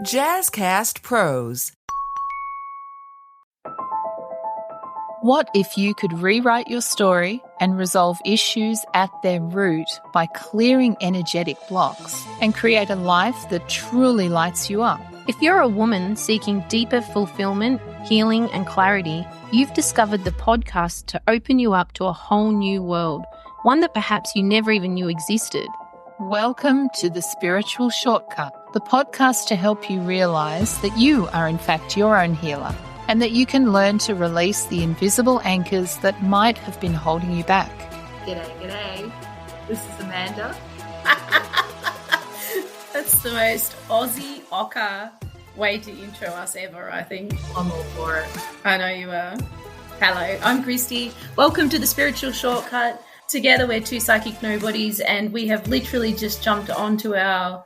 Jazzcast Pros. What if you could rewrite your story and resolve issues at their root by clearing energetic blocks and create a life that truly lights you up? If you're a woman seeking deeper fulfillment, healing, and clarity, you've discovered the podcast to open you up to a whole new world, one that perhaps you never even knew existed. Welcome to The Spiritual Shortcut, the podcast to help you realize that you are in fact your own healer and that you can learn to release the invisible anchors that might have been holding you back. G'day. This is Amanda. That's the most Aussie ochre way to intro us ever, I think. I'm all for it. I know you are. Hello, I'm Kristy. Welcome to The Spiritual Shortcut. Together we're two psychic nobodies and we have literally just jumped onto our,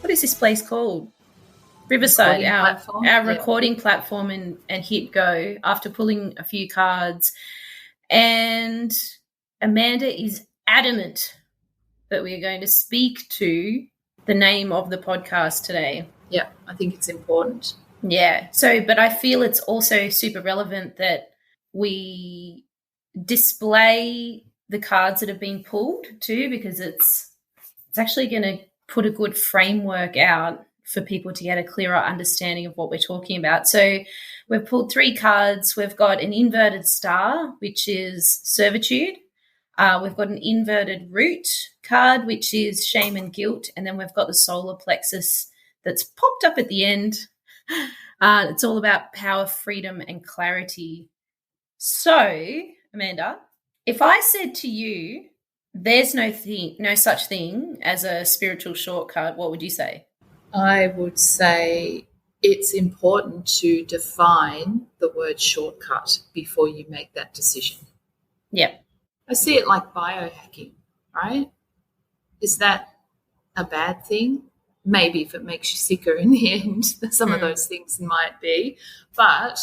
what is this place called? Riverside, our recording platform and hit go after pulling a few cards. And Amanda is adamant that we are going to speak to the name of the podcast today. Yeah, I think it's important. Yeah. But I feel it's also super relevant that we display the cards that have been pulled too, because it's actually going to put a good framework out for people to get a clearer understanding of what we're talking about. So we've pulled three cards. We've got an inverted star, which is servitude. We've got an inverted root card, which is shame and guilt. And then we've got the solar plexus that's popped up at the end. It's all about power, freedom, and clarity. So, Amanda, if I said to you, there's no such thing as a spiritual shortcut, what would you say? I would say it's important to define the word shortcut before you make that decision. Yeah. I see it like biohacking, right? Is that a bad thing? Maybe if it makes you sicker in the end, some of those things might be. But,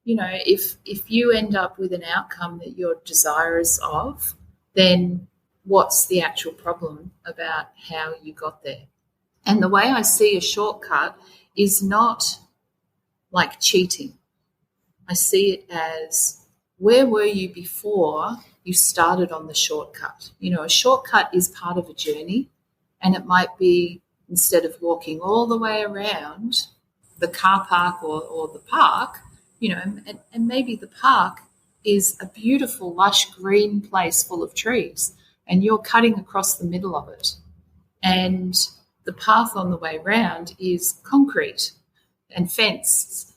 you know, if you end up with an outcome that you're desirous of, then what's the actual problem about how you got there? And the way I see a shortcut is not like cheating. I see it as, where were you before you started on the shortcut? You know, a shortcut is part of a journey, and it might be, instead of walking all the way around the car park or the park, you know, and maybe the park is a beautiful, lush green place full of trees, and you're cutting across the middle of it. And the path on the way round is concrete and fenced.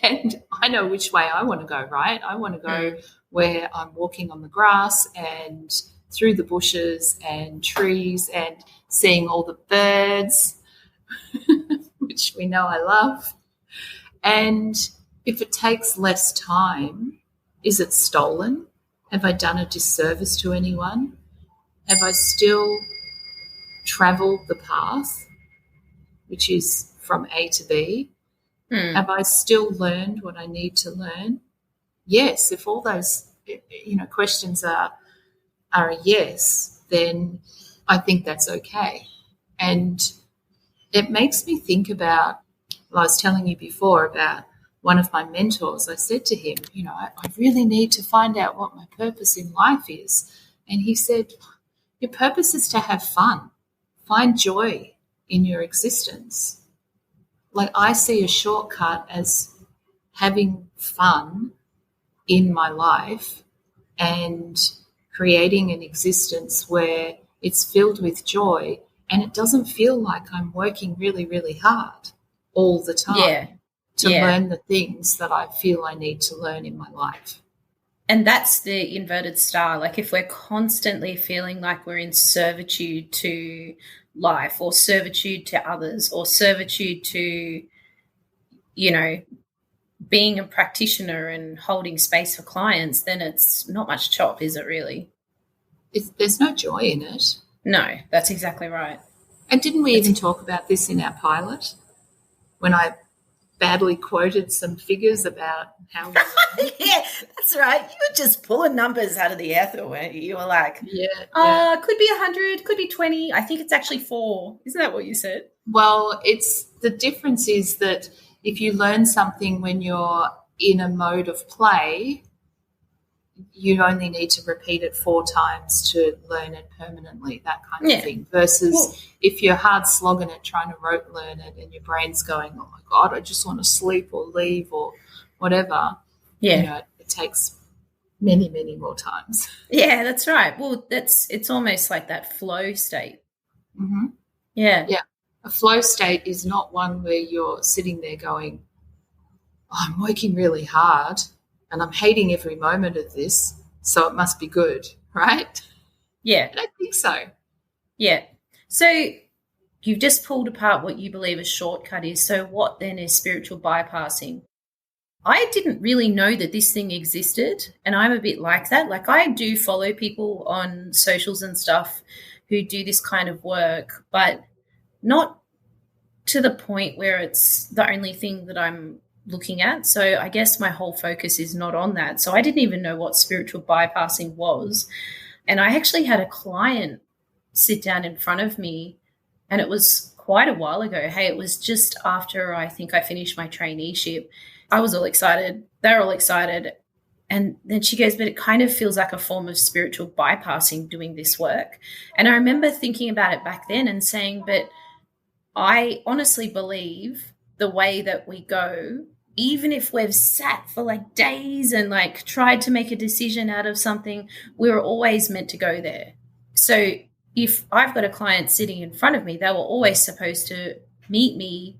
And I know which way I want to go, right? I want to go where I'm walking on the grass and through the bushes and trees and seeing all the birds, which we know I love. And if it takes less time, is it stolen? Have I done a disservice to anyone? Have I still travelled the path, which is from A to B? Have I still learned what I need to learn? Yes, if all those questions are a yes, then I think that's okay. And it makes me think about, well, I was telling you before about one of my mentors. I said to him, I really need to find out what my purpose in life is. And he said, your purpose is to have fun. Find joy in your existence. Like, I see a shortcut as having fun in my life and creating an existence where it's filled with joy and it doesn't feel like I'm working really, really hard all the time to learn the things that I feel I need to learn in my life. And that's the inverted star. Like, if we're constantly feeling like we're in servitude to life or servitude to others or servitude to, being a practitioner and holding space for clients, then it's not much chop, is it really? There's no joy in it. No, that's exactly right. And didn't we even talk about this in our pilot when I badly quoted some figures about how we Yeah, that's right. You were just pulling numbers out of the ether, weren't you? You were like, could be 100, could be 20. I think it's actually 4. Isn't that what you said? Well, it's the difference is that if you learn something when you're in a mode of play, you only need to repeat it 4 times to learn it permanently, that kind of thing. Versus if you're hard slogging it, trying to rote learn it, and your brain's going, oh my God, I just want to sleep or leave or whatever, it takes many, many more times. Yeah, that's right. Well, it's almost like that flow state. Mm-hmm. Yeah. Yeah. A flow state is not one where you're sitting there going, oh, I'm working really hard and I'm hating every moment of this, so it must be good, right? Yeah. I don't think so. Yeah. So you've just pulled apart what you believe a shortcut is. So what then is spiritual bypassing? I didn't really know that this thing existed, and I'm a bit like that. Like, I do follow people on socials and stuff who do this kind of work, but not to the point where it's the only thing that I'm looking at. So I guess my whole focus is not on that. So I didn't even know what spiritual bypassing was. And I actually had a client sit down in front of me, and it was quite a while ago. Hey, it was just after I think I finished my traineeship. I was all excited. They're all excited. And then she goes, but it kind of feels like a form of spiritual bypassing doing this work. And I remember thinking about it back then and saying, but I honestly believe the way that we go, even if we've sat for like days and like tried to make a decision out of something, we're always meant to go there. So if I've got a client sitting in front of me, they were always supposed to meet me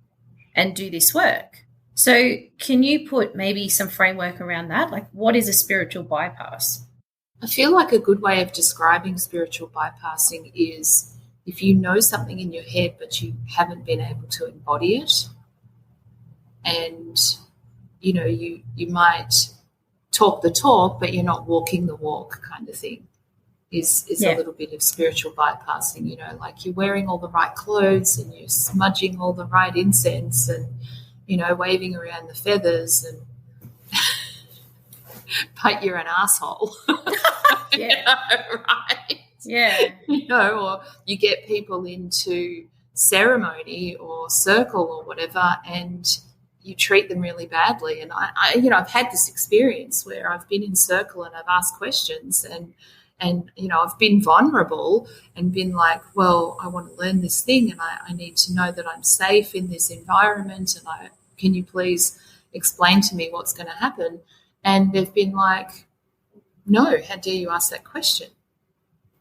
and do this work. So can you put maybe some framework around that? Like, what is a spiritual bypass? I feel like a good way of describing spiritual bypassing is if you know something in your head but you haven't been able to embody it, and you might talk the talk but you're not walking the walk, kind of thing, is a little bit of spiritual bypassing. Like you're wearing all the right clothes and you're smudging all the right incense and waving around the feathers, and but you're an asshole. Right? Yeah. Or you get people into ceremony or circle or whatever, and you treat them really badly. And I've had this experience where I've been in circle and I've asked questions and I've been vulnerable and been like, well, I want to learn this thing and I need to know that I'm safe in this environment, and can you please explain to me what's going to happen? And they've been like, no, how dare you ask that question?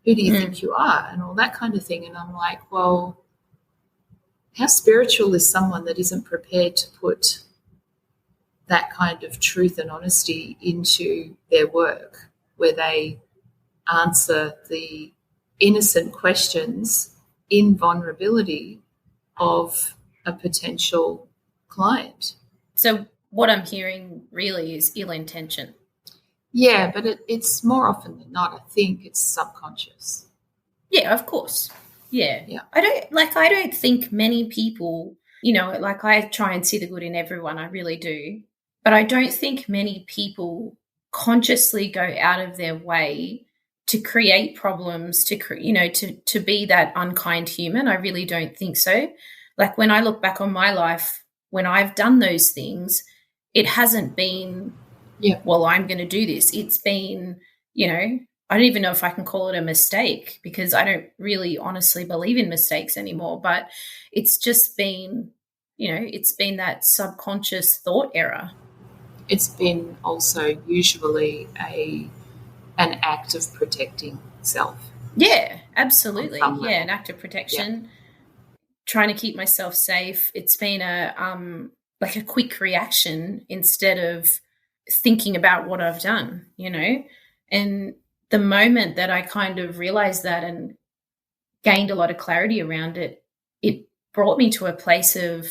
Who do you think you are? And all that kind of thing. And I'm like, well, how spiritual is someone that isn't prepared to put that kind of truth and honesty into their work, where they answer the innocent questions in vulnerability of a potential client? So what I'm hearing really is ill intention. Yeah, but it's more often than not, I think it's subconscious. Yeah, of course. Yeah. I don't think many people, like I try and see the good in everyone, I really do. But I don't think many people consciously go out of their way to create problems, to be that unkind human. I really don't think so. Like when I look back on my life, when I've done those things, it hasn't been, well, I'm going to do this. It's been, I don't even know if I can call it a mistake, because I don't really honestly believe in mistakes anymore. But it's just been, it's been that subconscious thought error. It's been also usually an act of protecting self. Yeah, absolutely. Yeah, an act of protection, trying to keep myself safe. It's been a quick reaction instead of thinking about what I've done, And the moment that I kind of realized that and gained a lot of clarity around it, it brought me to a place of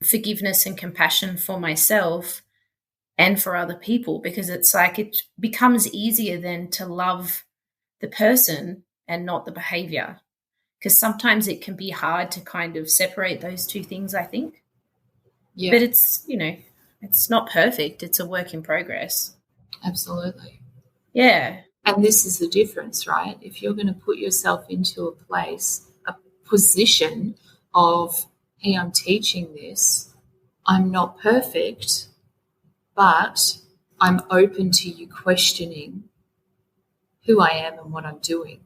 forgiveness and compassion for myself and for other people, because it's like it becomes easier then to love the person and not the behavior, because sometimes it can be hard to kind of separate those two things, I think. Yeah. But it's, it's not perfect. It's a work in progress. Absolutely. Yeah. And this is the difference, right? If you're going to put yourself into a position of hey, I'm teaching this. I'm not perfect, but I'm open to you questioning who I am and what I'm doing.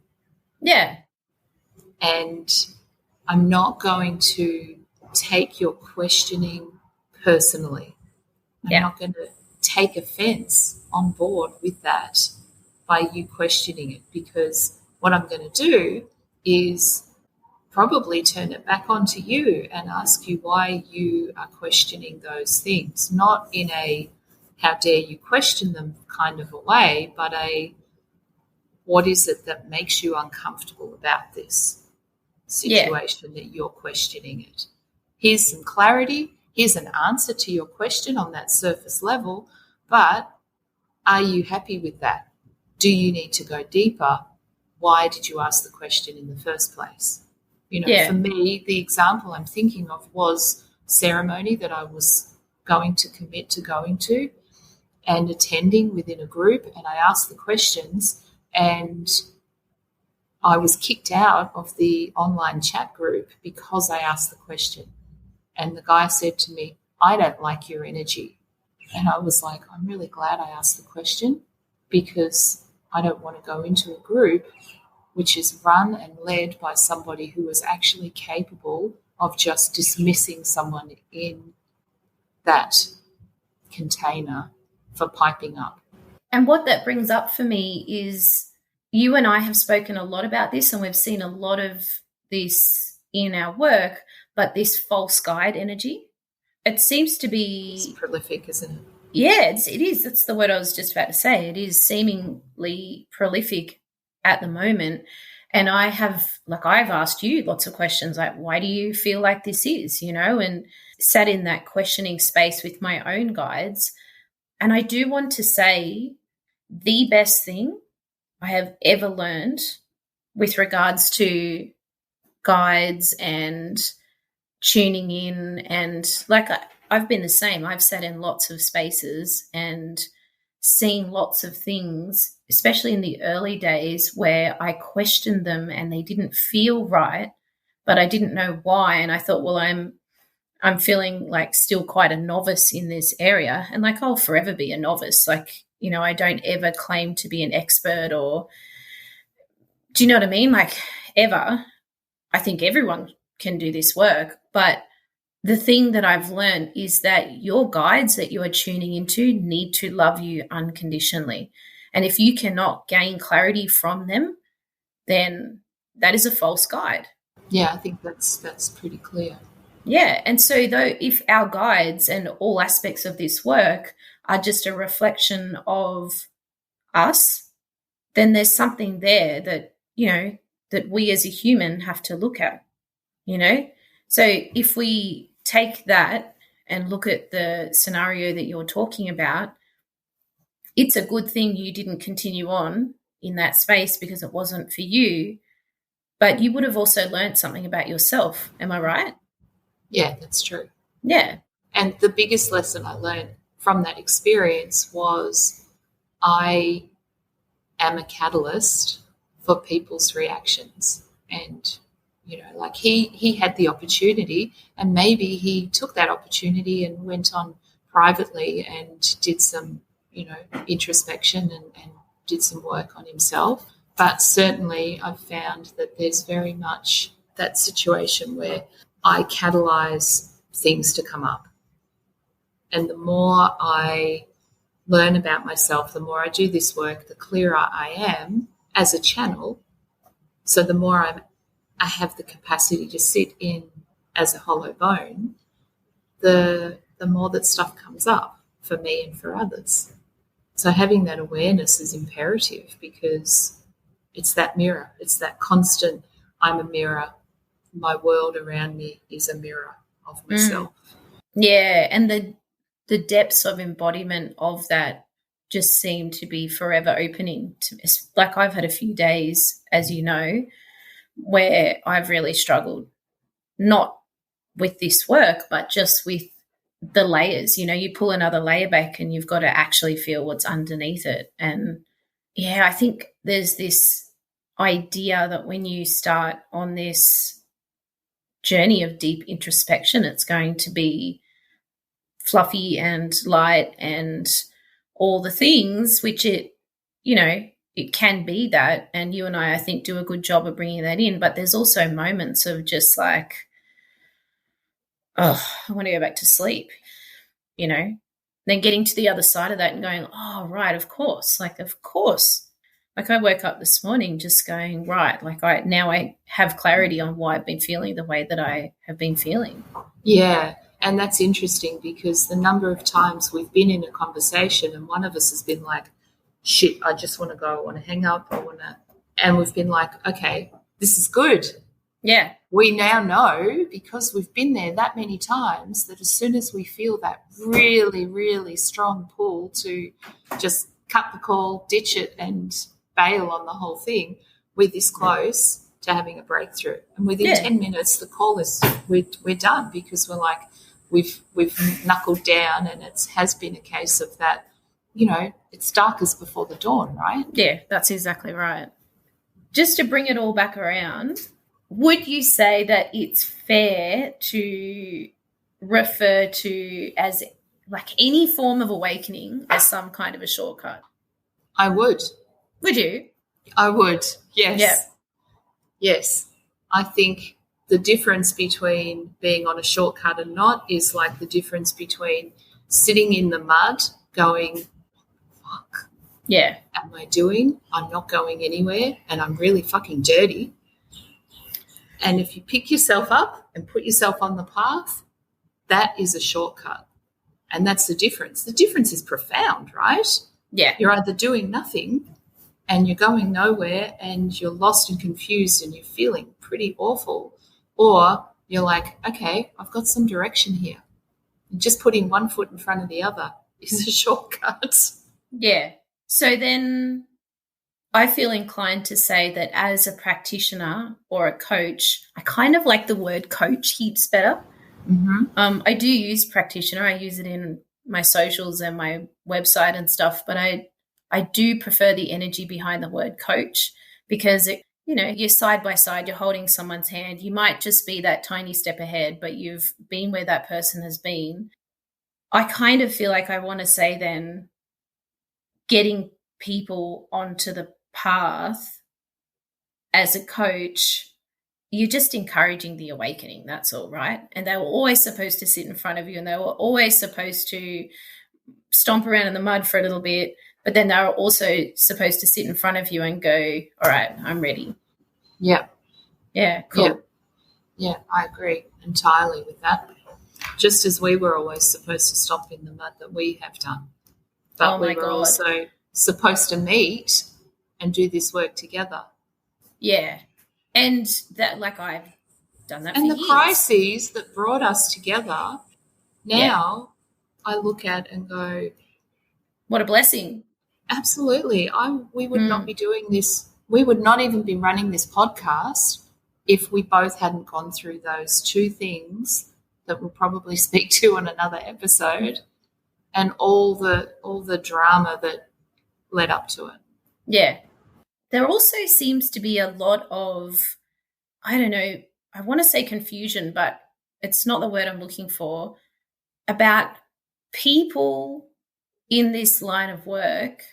Yeah. And I'm not going to take your questioning personally. I'm not going to take offense on board with that by you questioning it, because what I'm going to do is probably turn it back onto you and ask you why you are questioning those things, not in a how dare you question them kind of a way, but a what is it that makes you uncomfortable about this situation that you're questioning it. Here's some clarity. Here's an answer to your question on that surface level, but are you happy with that? Do you need to go deeper? Why did you ask the question in the first place? For me, the example I'm thinking of was ceremony that I was going to commit to going to and attending within a group, and I asked the questions and I was kicked out of the online chat group because I asked the question. And the guy said to me, I don't like your energy. And I was like, I'm really glad I asked the question, because I don't want to go into a group which is run and led by somebody who is actually capable of just dismissing someone in that container for piping up. And what that brings up for me is you and I have spoken a lot about this, and we've seen a lot of this in our work, but this false guide energy, it seems to be... It's prolific, isn't it? Yeah, it is. That's the word I was just about to say. It is seemingly prolific at the moment. And I've asked you lots of questions like, why do you feel like this is, and sat in that questioning space with my own guides. And I do want to say the best thing I have ever learned with regards to guides and tuning in, and I've been the same. I've sat in lots of spaces and seen lots of things, especially in the early days, where I questioned them and they didn't feel right, but I didn't know why. And I thought, well, I'm feeling like still quite a novice in this area, and I'll forever be a novice. I don't ever claim to be an expert, or do you know what I mean? Ever. I think everyone can do this work, but the thing that I've learned is that your guides that you are tuning into need to love you unconditionally. And if you cannot gain clarity from them, then that is a false guide. Yeah, I think that's pretty clear. Yeah. And so if our guides and all aspects of this work are just a reflection of us, then there's something there that, that we as a human have to look at, So if we take that and look at the scenario that you're talking about, it's a good thing you didn't continue on in that space because it wasn't for you, but you would have also learned something about yourself. Am I right? Yeah, that's true. Yeah. And the biggest lesson I learned from that experience was I am a catalyst for people's reactions. And, he had the opportunity, and maybe he took that opportunity and went on privately and did some, introspection and did some work on himself. But certainly I've found that there's very much that situation where I catalyze things to come up. And the more I learn about myself, the more I do this work, the clearer I am as a channel. So the more I have the capacity to sit in as a hollow bone, the more that stuff comes up for me and for others. So having that awareness is imperative, because it's that mirror. It's that constant, I'm a mirror. My world around me is a mirror of myself. Yeah, and the depths of embodiment of that just seem to be forever opening. I've had a few days, as you know, where I've really struggled, not with this work, but just with the layers. You pull another layer back and you've got to actually feel what's underneath it. And yeah, I think there's this idea that when you start on this journey of deep introspection. It's going to be fluffy and light and all the things, which it can be that. And you and I think, do a good job of bringing that in. But there's also moments of just like, oh, I want to go back to sleep, then getting to the other side of that and going, oh, right, of course. Like I woke up this morning just going, right, like I have clarity on why I've been feeling the way that I have been feeling. Yeah, and that's interesting because the number of times we've been in a conversation and one of us has been like, shit, I just want to go, I want to hang up, and we've been like, okay, this is good. Yeah. We now know, because we've been there that many times, that as soon as we feel that really, really strong pull to just cut the call, ditch it and bail on the whole thing, we're this close to having a breakthrough. And within 10 minutes, the call is, we're done, because we're like, we've knuckled down, and it has been a case of that, it's darkest before the dawn, right? Yeah, that's exactly right. Just to bring it all back around, would you say that it's fair to refer to as like any form of awakening as some kind of a shortcut? I would. Would you? I would, yes. Yeah. Yes. I think the difference between being on a shortcut and not is like the difference between sitting in the mud going, fuck. Yeah. Am I doing? I'm not going anywhere, and I'm really fucking dirty. And if you pick yourself up and put yourself on the path, that is a shortcut. And that's the difference. The difference is profound, right? Yeah. You're either doing nothing and you're going nowhere and you're lost and confused and you're feeling pretty awful, or you're like, okay, I've got some direction here. And just putting one foot in front of the other is a shortcut. Yeah. So then I feel inclined to say that as a practitioner or a coach, I kind of like the word coach heaps better. Mm-hmm. I do use practitioner. I use it in my socials and my website and stuff, but I do prefer the energy behind the word coach, because you're side by side, you're holding someone's hand. You might just be that tiny step ahead, but you've been where that person has been. I kind of feel like I want to say then, getting people onto the path as a coach, you're just encouraging the awakening, that's all, right? And they were always supposed to sit in front of you, and they were always supposed to stomp around in the mud for a little bit, but then they were also supposed to sit in front of you and go, all right, I'm ready. Yeah. Yeah, cool. Yeah, I agree entirely with that. Just as we were always supposed to stomp in the mud that we have done. But we were also supposed to meet and do this work together. Yeah. And that, like, I've done that and for the years. crises that brought us together, now I look at and go, what a blessing. Absolutely. We would not be doing this. We would not even be running this podcast if we both hadn't gone through those two things that we'll probably speak to on another episode, and all the drama that led up to it. Yeah. There also seems to be a lot of, I don't know, I want to say confusion, but it's not the word I'm looking for, about people in this line of work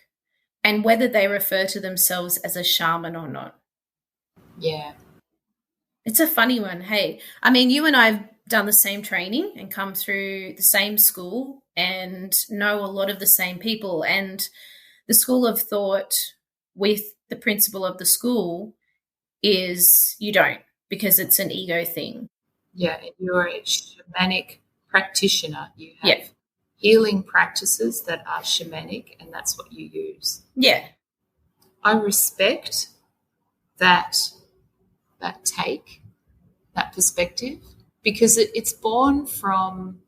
and whether they refer to themselves as a shaman or not. Yeah. It's a funny one. Hey, I mean, you and I have done the same training and come through the same school and know a lot of the same people, and the school of thought with the principle of the school is you don't, because it's an ego thing. Yeah, you're a shamanic practitioner. You have healing practices that are shamanic, and that's what you use. Yeah. I respect that take, that perspective, because it's born from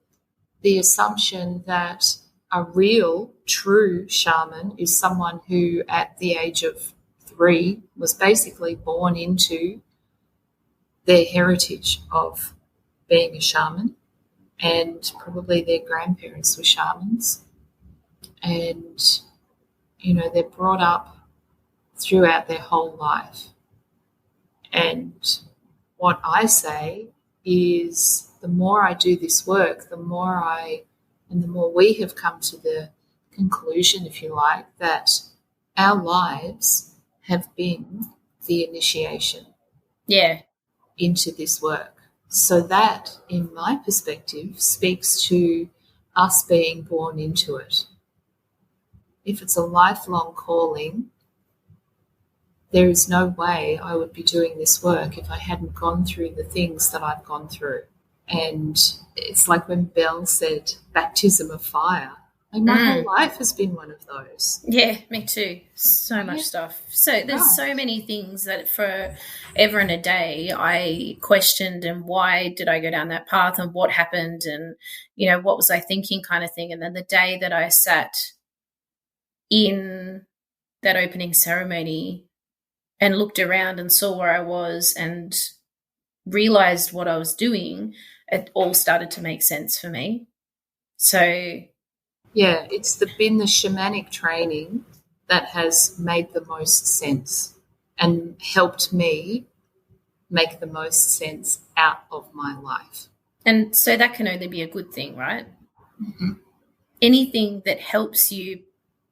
the assumption that a real, true shaman is someone who at the age of 3 was basically born into their heritage of being a shaman, and probably their grandparents were shamans, and they're brought up throughout their whole life. And what I say is the more I do this work, the more we have come to the conclusion, if you like, that our lives have been the initiation into this work. So that, in my perspective, speaks to us being born into it. If it's a lifelong calling, there is no way I would be doing this work if I hadn't gone through the things that I've gone through. And it's like when Belle said, baptism of fire. Like my whole life has been one of those. Yeah, me too. So much stuff. So there's so many things that forever and a day I questioned, and why did I go down that path, and what happened, and, you know, what was I thinking, kind of thing. And then the day that I sat in that opening ceremony and looked around and saw where I was and realized what I was doing, it all started to make sense for me. So yeah, it's been the shamanic training that has made the most sense and helped me make the most sense out of my life. And so that can only be a good thing, right? Mm-hmm. Anything that helps you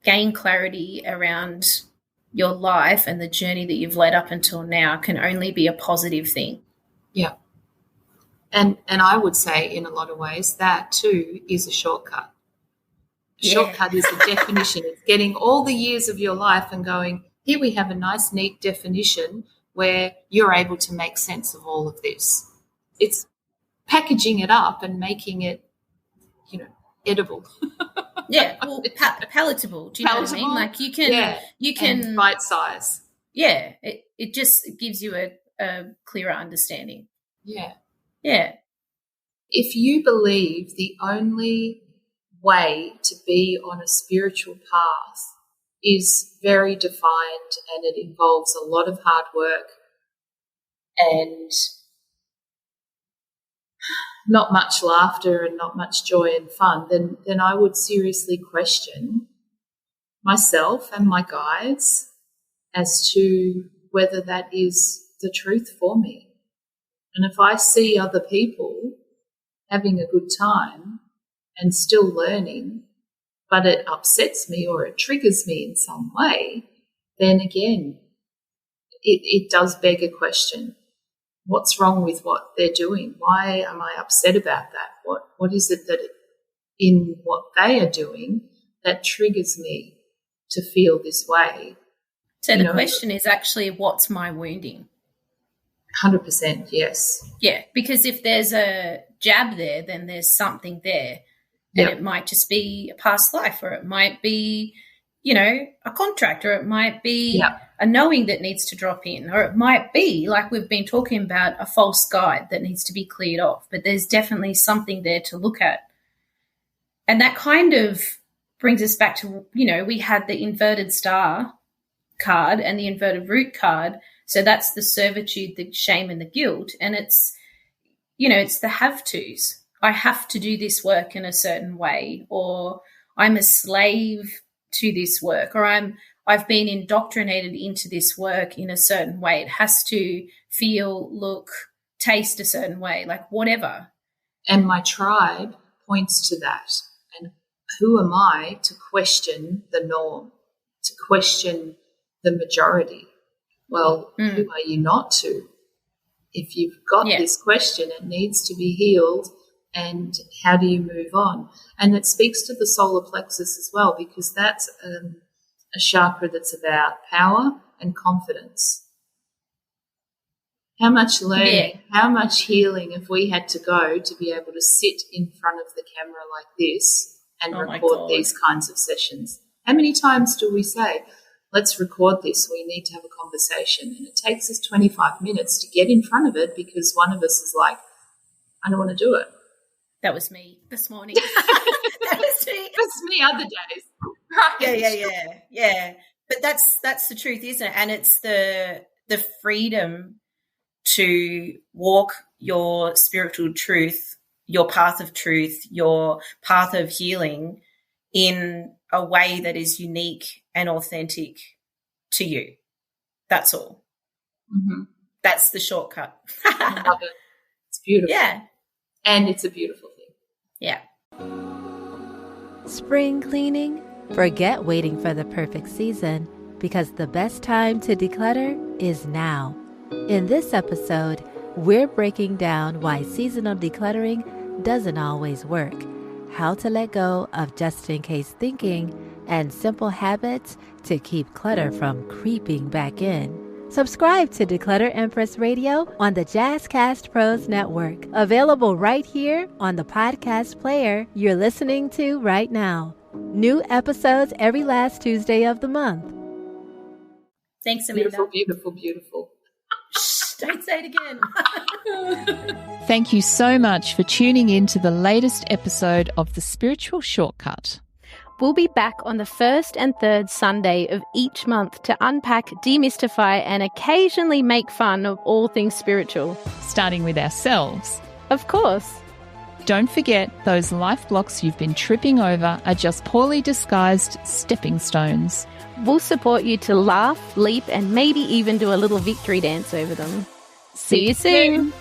gain clarity around your life and the journey that you've led up until now can only be a positive thing. Yeah. And I would say in a lot of ways that too is a shortcut. Shortcut is a definition. It's getting all the years of your life and going, here we have a nice, neat definition where you're able to make sense of all of this. It's packaging it up and making it, you know, edible. Yeah, well, palatable. Do you know what I mean? Like you can and bite size. Yeah, it just gives you a clearer understanding. Yeah. Yeah. If you believe the only way to be on a spiritual path is very defined and it involves a lot of hard work and not much laughter and not much joy and fun, then I would seriously question myself and my guides as to whether that is the truth for me. And if I see other people having a good time and still learning, but it upsets me or it triggers me in some way, then again, it does beg a question. What's wrong with what they're doing? Why am I upset about that? What is it that in what they are doing that triggers me to feel this way? So the question is actually, what's my wounding? 100%, yes. Yeah, because if there's a jab there, then there's something there. And it might just be a past life, or it might be, you know, a contract, or it might be a knowing that needs to drop in, or it might be, like we've been talking about, a false guide that needs to be cleared off. But there's definitely something there to look at. And that kind of brings us back to, you know, we had the inverted star card and the inverted root card. So that's the servitude, the shame, and the guilt. And it's, you know, it's the have-tos. I have to do this work in a certain way, or I'm a slave to this work, or I've been indoctrinated into this work in a certain way. It has to feel, look, taste a certain way, like whatever. And my tribe points to that. And who am I to question the norm, to question the majority? Well, who are you not to? If you've got this question, it needs to be healed. And how do you move on? And it speaks to the solar plexus as well, because that's a chakra that's about power and confidence. How much learning, how much healing have we had to go to be able to sit in front of the camera like this and record these kinds of sessions? How many times do we say, let's record this, we need to have a conversation? And it takes us 25 minutes to get in front of it because one of us is like, I don't want to do it. That was me this morning. That was me. That's me other days. Right. Yeah. But that's the truth, isn't it? And it's the freedom to walk your spiritual truth, your path of truth, your path of healing in a way that is unique and authentic to you. That's all. Mm-hmm. That's the shortcut. I love it. It's beautiful. Yeah. And it's a beautiful thing. Yeah. Spring cleaning? Forget waiting for the perfect season, because the best time to declutter is now. In this episode, we're breaking down why seasonal decluttering doesn't always work, how to let go of just-in-case thinking, and simple habits to keep clutter from creeping back in. Subscribe to Declutter Empress Radio on the Jazzcast Pros Network, available right here on the podcast player you're listening to right now. New episodes every last Tuesday of the month. Thanks, Amanda. Beautiful, beautiful, beautiful. Shh, don't say it again. Thank you so much for tuning in to the latest episode of The Spiritual Shortcut. We'll be back on the first and third Sunday of each month to unpack, demystify, and occasionally make fun of all things spiritual. Starting with ourselves. Of course. Don't forget, those life blocks you've been tripping over are just poorly disguised stepping stones. We'll support you to laugh, leap, and maybe even do a little victory dance over them. See you soon.